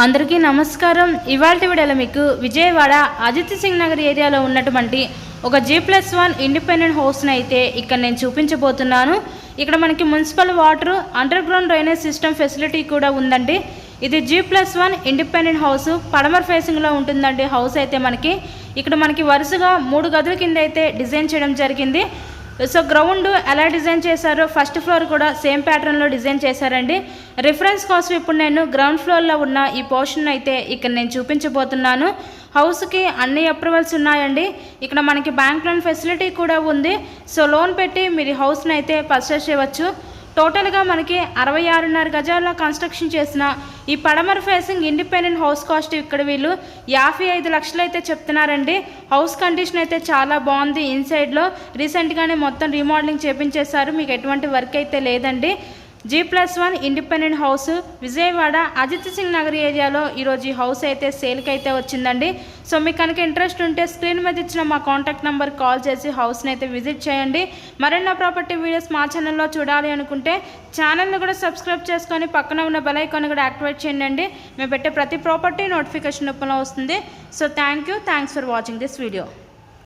అందరికీ నమస్కారం. ఇవాల్టి వీడియోలో మీకు విజయవాడ అజిత్ సింగ్ నగర్ ఏరియాలో ఉన్నటువంటి ఒక G+1 ఇండిపెండెంట్ హౌస్ని అయితే ఇక్కడ నేను చూపించబోతున్నాను. ఇక్కడ మనకి municipal water, under ground drainage system facility కూడా ఉందండి. ఇది G+1 ఇండిపెండెంట్ హౌస్ పడమర్ ఫేసింగ్లో ఉంటుందండి. హౌస్ అయితే మనకి వరుసగా 3 గదుల కింద అయితే డిజైన్ చేయడం జరిగింది. సో గ్రౌండ్ ఎలా డిజైన్ చేశారో ఫస్ట్ ఫ్లోర్ కూడా సేమ్ ప్యాటర్న్లో డిజైన్ చేశారండి. రిఫరెన్స్ కోసం ఇప్పుడు నేను గ్రౌండ్ ఫ్లోర్లో ఉన్న ఈ పోర్షన్ అయితే ఇక్కడ నేను చూపించబోతున్నాను. హౌస్కి అన్ని అప్రూవల్స్ ఉన్నాయండి. ఇక్కడ మనకి బ్యాంక్ లోన్ ఫెసిలిటీ కూడా ఉంది. సో లోన్ పెట్టి మీరు హౌస్ని అయితే పర్చేస్ చేయవచ్చు. టోటల్గా మనకి 66.5 గజాల్లో కన్స్ట్రక్షన్ చేసిన ఈ పడమర్ ఫేసింగ్ ఇండిపెండెంట్ హౌస్ కాస్ట్ ఇక్కడ వీళ్ళు 55 లక్షలు అయితే చెప్తున్నారండి. హౌస్ కండిషన్ అయితే చాలా బాగుంది. ఇన్సైడ్లో రీసెంట్గానే మొత్తం రీమోడలింగ్ చేపించేశారు. మీకు ఎటువంటి వర్క్ అయితే లేదండి. G+1 independent house Vijayawada Ajit Singh Nagar ఏరియాలో ఈరోజు ఈ హౌస్ అయితే సేల్కి అయితే వచ్చిందండి. సో మీకు కనుక ఇంట్రెస్ట్ ఉంటే స్క్రీన్ మీద ఇచ్చిన మా కాంటాక్ట్ నెంబర్ కాల్ చేసి హౌస్ని అయితే విజిట్ చేయండి. మరిన్ని ప్రాపర్టీ వీడియోస్ మా ఛానల్లో చూడాలి అనుకుంటే ఛానల్ని కూడా సబ్స్క్రైబ్ చేసుకొని పక్కన ఉన్న బెల్ ఐకాన్ కూడా యాక్టివేట్ చేయండి. మేము పెట్టే ప్రతి ప్రాపర్టీ నోటిఫికేషన్ రూపంలో వస్తుంది. So thanks for watching this video.